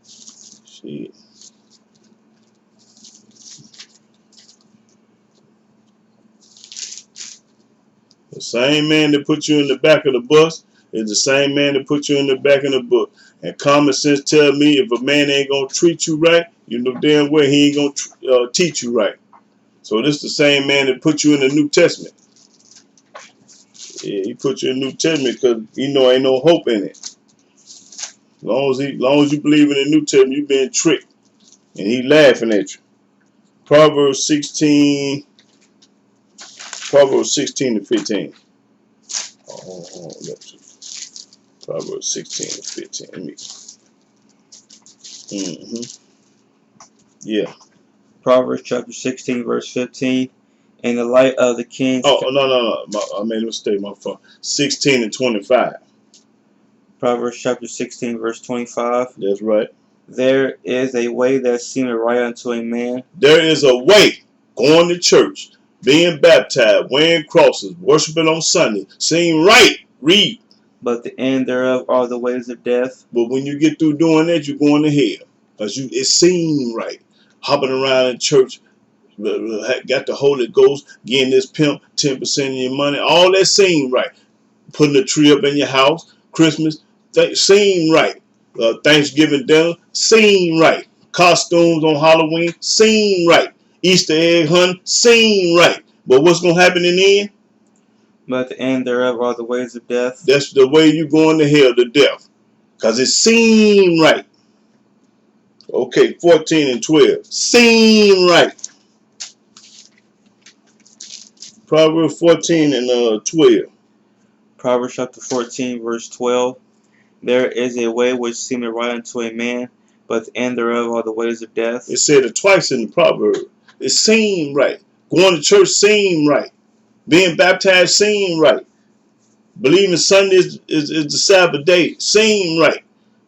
Shit. The same man that put you in the back of the bus is the same man that put you in the back of the book. And common sense tell me if a man ain't gonna treat you right, you know damn well he ain't gonna teach you right. So this the same man that put you in the New Testament. Yeah, he put you in the New Testament because he know ain't no hope in it. As long as you believe in the New Testament, you being tricked, and he laughing at you. Proverbs 16 to 15. Proverbs 16 to 15. Let me. Yeah. Proverbs chapter 16, verse 15. In the light of the king's... Oh, no. I made a mistake, my fault. 16 and 25. Proverbs chapter 16, verse 25. That's right. There is a way that seemeth right unto a man. There is a way. Going to church, being baptized, wearing crosses, worshiping on Sunday, seem right. Read. But the end thereof are the ways of death. But when you get through doing that, you're going to hell. Because it seemed right. Hopping around in church, got the Holy Ghost, getting this pimp 10% of your money. All that seemed right. Putting a tree up in your house, Christmas, seemed right. Thanksgiving dinner, seemed right. Costumes on Halloween, seemed right. Easter egg hunt, seemed right. But what's going to happen in the end? But the end thereof are the ways of death. That's the way you're going to hell, to death. Because it seemed right. Okay, 14 and 12. Seemed right. Proverbs 14 and 12. Proverbs chapter 14, verse 12. There is a way which seemeth right unto a man, but the end thereof are the ways of death. It said it twice in the proverb. It seemed right. Going to church seemed right. Being baptized seemed right. Believing Sunday is the Sabbath day seemed right.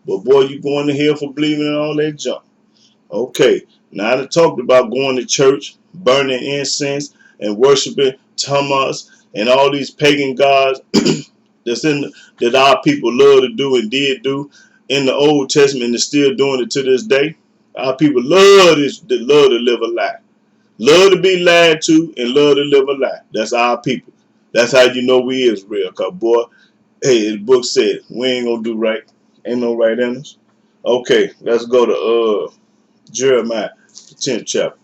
But boy, you going to hell for believing in all that junk. Okay, now I talked about going to church, burning incense, and worshiping Tammuz and all these pagan gods that our people love to do and did do in the Old Testament and still doing it to this day. Our people love to live a lie. Love to be lied to and love to live a lie. That's our people. That's how you know we is real. Cause boy, hey, the book said we ain't gonna do right. Ain't no right in us. Okay, let's go to Jeremiah, the 10th chapter.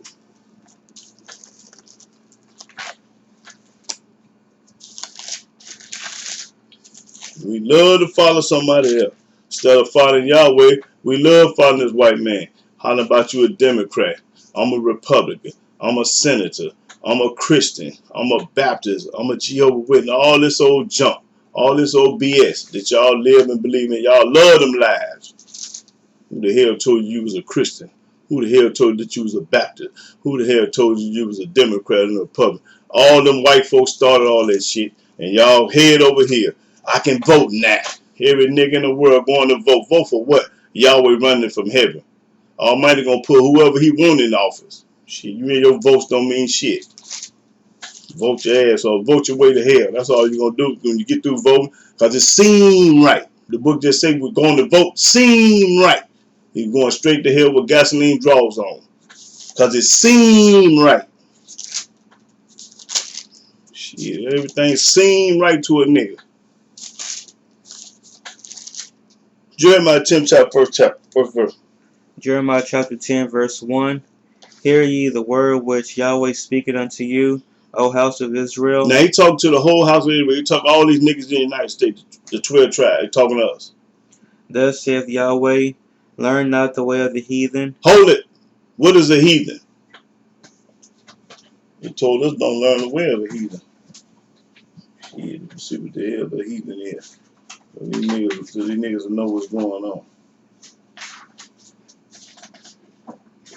We love to follow somebody else. Instead of following Yahweh, we love following this white man. How about you a Democrat? I'm a Republican. I'm a senator. I'm a Christian. I'm a Baptist. I'm a Jehovah's Witness. All this old junk. All this old BS that y'all live and believe in. Y'all love them lies. Who the hell told you was a Christian? Who the hell told you that you was a Baptist? Who the hell told you was a Democrat and a Republican? All them white folks started all that shit. And y'all head over here. I can vote now. Every nigga in the world going to vote. Vote for what? Yahweh running from heaven. Almighty gonna put whoever he want in office. Shit, you and your votes don't mean shit. Vote your ass or vote your way to hell. That's all you're gonna do when you get through voting. Because it seemed right. The book just said we're going to vote. Seemed right. You're going straight to hell with gasoline draws on. Because it seemed right. Shit, everything seemed right to a nigga. Jeremiah 10 chapter, first verse. Jeremiah chapter 10, verse 1. Hear ye the word which Yahweh speaketh unto you, O house of Israel. Now he talking to the whole house of Israel. He talking all these niggas in the United States, the 12 tribes. He talking to us. Thus saith Yahweh, learn not the way of the heathen. Hold it. What is a heathen? He told us don't learn the way of a heathen. Shit, let's see what the hell the heathen is. So these niggas will know what's going on.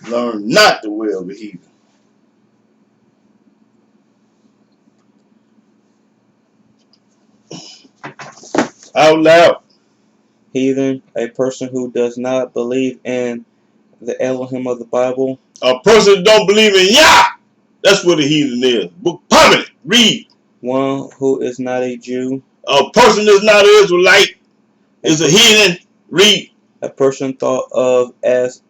Learn not the way of the heathen. Out loud. Heathen, a person who does not believe in the Elohim of the Bible. A person that don't believe in Yah. That's what a heathen is. Book permanent. Read. One who is not a Jew. A person that's not an Israelite is a heathen. Read. A person thought of as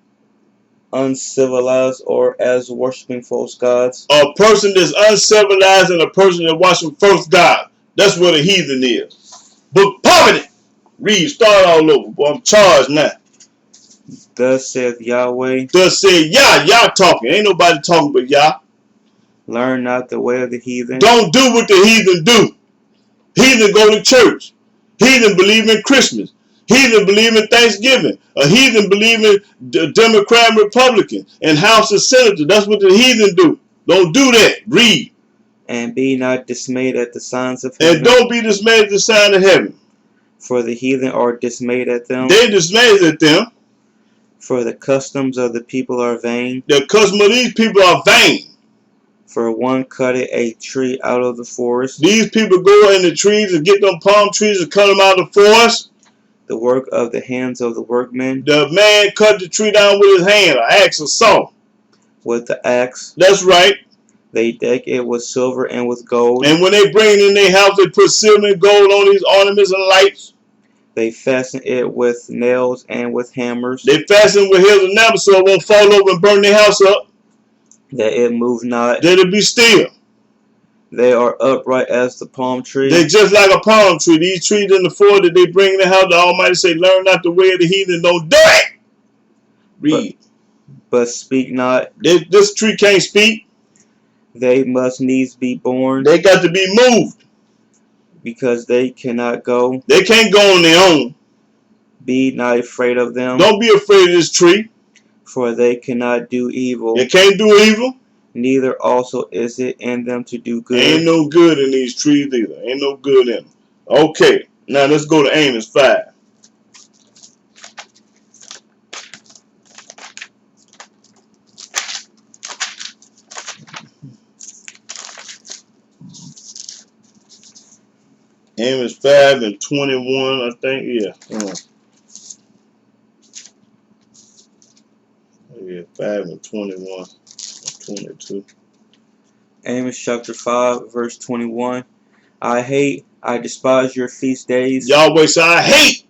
uncivilized or as worshiping false gods. A person that's uncivilized and a person that worshiping false God. That's what a heathen is. Book permanent. Read. Start all over. Boy, I'm charged now. Thus saith Yahweh. Thus said Yah. Yah talking. Ain't nobody talking but Yah. Learn not the way of the heathen. Don't do what the heathen do. Heathen go to church. Heathen believe in Christmas. Heathen believe in Thanksgiving. A heathen believe in Democrat and Republican and House of Senators. That's what the heathen do. Don't do that. Read. And be not dismayed at the signs of heaven. And don't be dismayed at the sign of heaven. For the heathen are dismayed at them. They dismayed at them. For the customs of the people are vain. The custom of these people are vain. For one cutteth a tree out of the forest. These people go in the trees and get them palm trees and cut them out of the forest. The work of the hands of the workmen. The man cut the tree down with his hand, an axe or saw. With the axe. That's right. They deck it with silver and with gold. And when they bring it in their house, they put silver and gold on these ornaments and lights. They fasten it with nails and with hammers. They fasten with hills and nails so it won't fall over and burn their house up. That it move not. That it be still. They are upright as the palm tree. They just like a palm tree. These trees in the forest that they bring in the house, the Almighty say, learn not the way of the heathen, don't do it. Read. But speak not. This tree can't speak. They must needs be born. They got to be moved. Because they cannot go. They can't go on their own. Be not afraid of them. Don't be afraid of this tree. For they cannot do evil. They can't do evil. Neither also is it in them to do good. Ain't no good in these trees either. Ain't no good in them. Okay, now let's go to Amos 5. Amos 5 and 21, I think. Yeah. Yeah, 5 and 21. 22. Amos chapter 5, verse 21. I despise your feast days. Yahweh said, I hate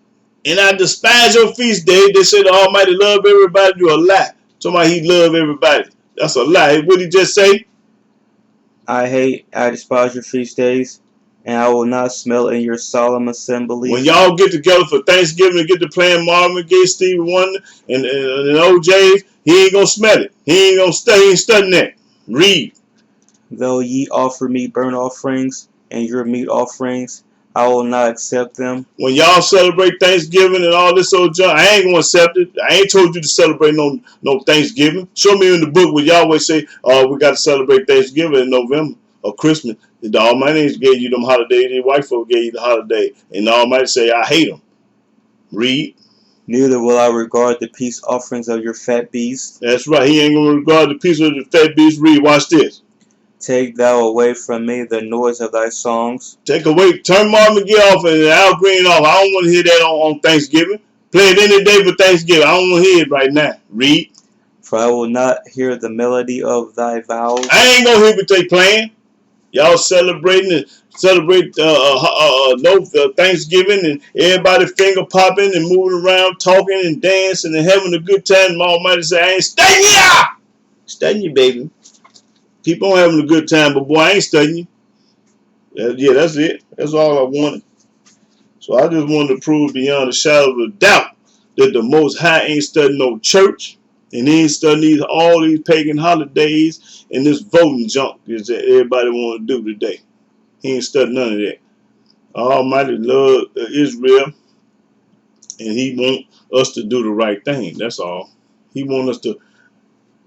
and I despise your feast days. They said the Almighty love everybody. You a lie. Somebody he love everybody. That's a lie. What did he just say? I despise your feast days, and I will not smell in your solemn assemblies. When y'all get together for Thanksgiving and get to playing Marvin Gaye, Stevie Wonder, and OJ's, he ain't gonna smell it. He ain't studying that. Read. Though ye offer me burnt offerings and your meat offerings, I will not accept them. When y'all celebrate Thanksgiving and all this old junk, I ain't gonna accept it. I ain't told you to celebrate no Thanksgiving. Show me in the book where Yahweh say, we got to celebrate Thanksgiving in November or Christmas. The Almighty gave you them holidays. The white folk gave you the holiday. And the Almighty say, I hate them. Read. Neither will I regard the peace offerings of your fat beasts. That's right. He ain't going to regard the peace of the fat beast. Read. Watch this. Take thou away from me the noise of thy songs. Take away. Turn Marvin Gaye off and Al Green off. I don't want to hear that on Thanksgiving. Play it any day for Thanksgiving. I don't want to hear it right now. Read. For I will not hear the melody of thy vows. I ain't going to hear what they playing. Y'all celebrate Thanksgiving and everybody finger popping and moving around, talking and dancing and having a good time. And Almighty say, I ain't studying you. Studying you, baby. Keep on having a good time, but boy, I ain't studying you. Yeah, that's it. That's all I wanted. So I just wanted to prove beyond a shadow of a doubt that the Most High ain't studying no church. And he ain't studying all these pagan holidays and this voting junk that everybody want to do today. He ain't studying none of that. Almighty love Israel, and he want us to do the right thing. That's all. He want us to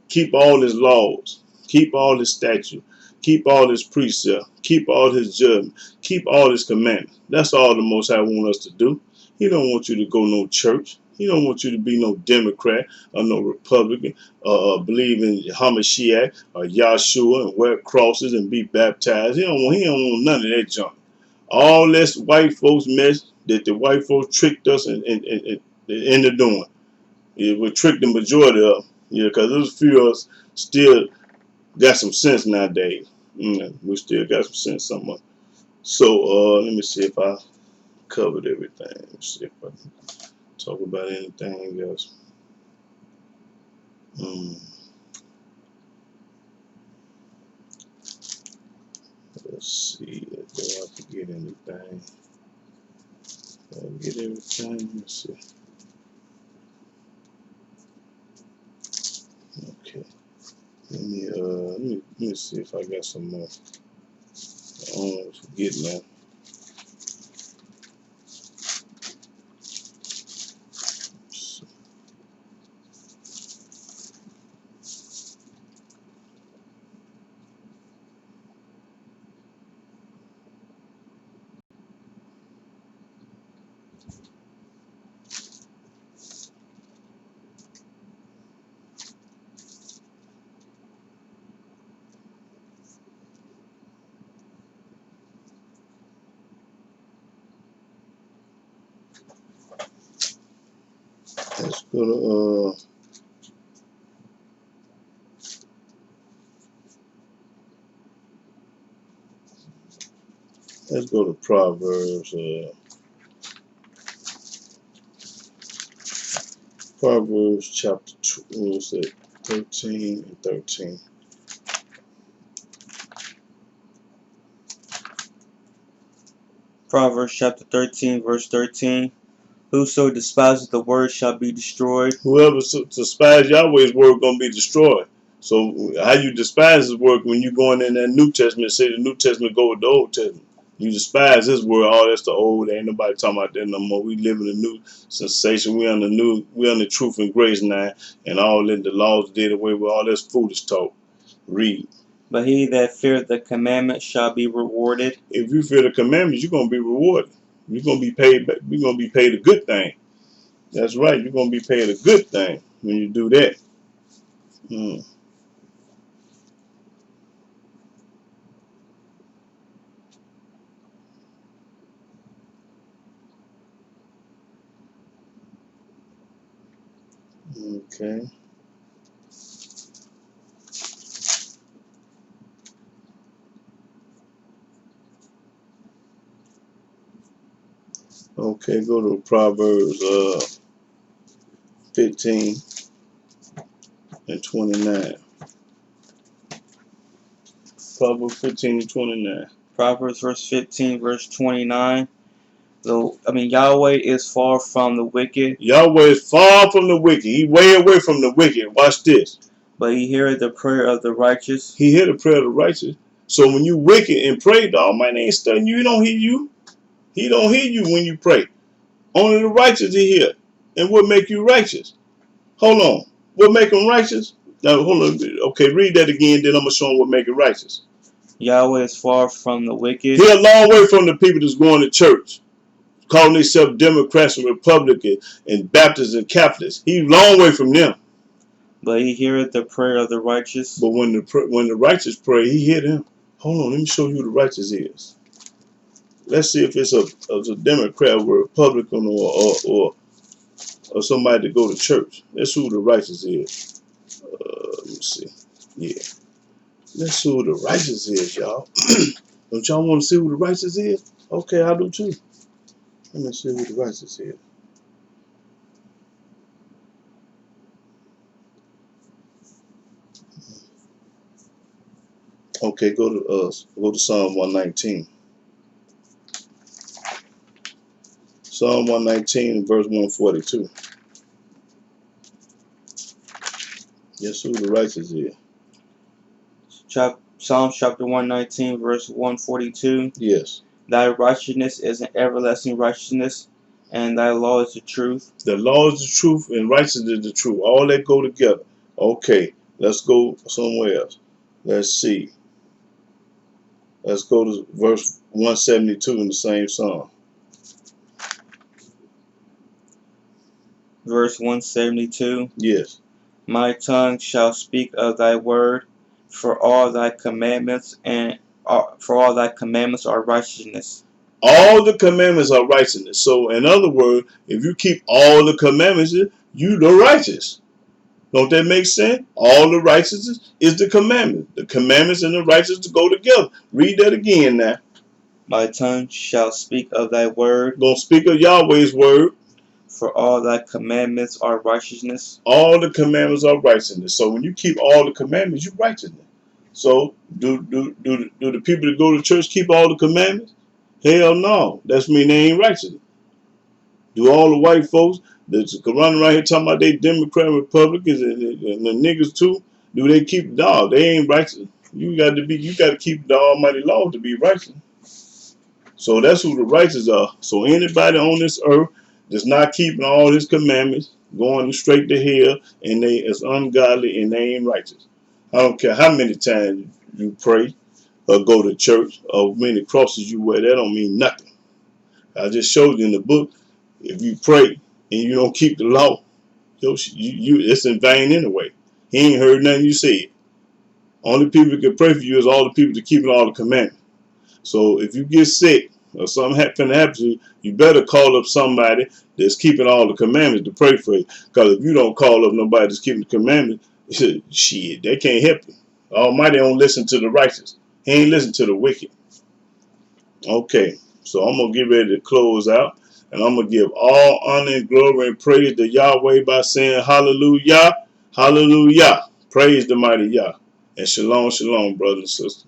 keep all his laws, keep all his statutes, Keep all his precepts. Keep all his judgment. Keep all his commandments. That's all the Most High wants us to do. He don't want you to go no church. He don't want you to be no Democrat or no Republican, believe in Hamashiach or Yahshua and wear crosses and be baptized. He don't want none of that junk. All this white folks mess that the white folks tricked us into doing. Yeah, we tricked the majority of them. Yeah, because there's a few of us still got some sense nowadays. We still got some sense somewhere. So let me see if I covered everything. Let me see if I can talk about anything else. Let's see. Do I forget anything? Did I get everything? Let's see. Okay. Let me see if I got some more. I don't want to forget now. Let's go to let's go to Proverbs. Proverbs chapter 2, what was it? 13 and 13. Proverbs chapter 13, verse 13. Whoso despises the word shall be destroyed. Whoever despises Yahweh's word gonna be destroyed. So how you despise his word when you going in that New Testament? Say the New Testament go with the Old Testament. You despise his word. Oh, that's the old. Ain't nobody talking about that no more. We live in a new sensation. We on the truth and grace now, and all that the laws did away with. All this foolish talk. Read. But he that feareth the commandment shall be rewarded. If you fear the commandments, you're gonna be rewarded. You're gonna be paid. You're gonna be paid a good thing. That's right. You're gonna be paid a good thing when you do that. Okay. Okay, go to Proverbs 15 and 29. Proverbs 15 and 29. Proverbs verse 15, verse 29. Yahweh is far from the wicked. Yahweh is far from the wicked. He way away from the wicked. Watch this. But he heareth the prayer of the righteous. He hear the prayer of the righteous. So when you wicked and pray, the Almighty ain't studying you. He don't hear you. He don't hear you when you pray. Only the righteous he hear. And what make you righteous? Hold on. What make him righteous? Now, hold on. Okay, read that again, then I'm going to show him what make it righteous. Yahweh is far from the wicked. He a long way from the people that's going to church, calling themselves Democrats and Republicans and Baptists and Catholics. He's a long way from them. But he heareth the prayer of the righteous. But when the righteous pray, he hear them. Hold on, let me show you who the righteous is. Let's see if it's a Democrat or a Republican or somebody to go to church. That's who the righteous is. Let me see. Yeah. Let's see who the righteous is, y'all. Don't y'all want to see who the righteous is? Okay, I do too. Let me see who the righteous is. Okay, go to Psalm 119. Psalm 119 verse 142. Guess who the righteous is? Psalm chapter 119 verse 142. Yes. Thy righteousness is an everlasting righteousness, and thy law is the truth. The law is the truth, and righteousness is the truth. All that go together. Okay, let's go somewhere else. Let's see. Let's go to verse 172 in the same psalm. Verse 172. Yes. My tongue shall speak of thy word, for all thy commandments are righteousness. All the commandments are righteousness. So, in other words, if you keep all the commandments, you the righteous. Don't that make sense? All the righteousness is the commandment. The commandments and the righteousness go together. Read that again now. My tongue shall speak of thy word, Gonna speak of Yahweh's word. for all thy commandments are righteousness. All the commandments are righteousness. So when you keep all the commandments, you righteousness. So do the people that go to church keep all the commandments? Hell no. That's mean they ain't righteous. Do all the white folks that's running around here talking about they Democrat, Republicans, and the niggas too? Do they keep dog? They ain't righteous. You got to keep the Almighty law to be righteous. So that's who the righteous are. So anybody on this earth that's not keeping all his commandments, going straight to hell, and they is ungodly and they ain't righteous. I don't care how many times you pray or go to church or how many crosses you wear. That don't mean nothing. I just showed you in the book. If you pray and you don't keep the law, it's in vain anyway. He ain't heard nothing you said. Only people that can pray for you is all the people that keeping all the commandments. So if you get sick or something happen to you, you better call up somebody that's keeping all the commandments to pray for you. Because if you don't call up nobody that's keeping the commandments, shit, they can't help you. Almighty don't listen to the righteous. He ain't listen to the wicked. Okay, so I'm going to get ready to close out. And I'm going to give all honor and glory and praise to Yahweh by saying hallelujah, hallelujah. Praise the mighty Yah. And shalom, shalom, brothers and sisters.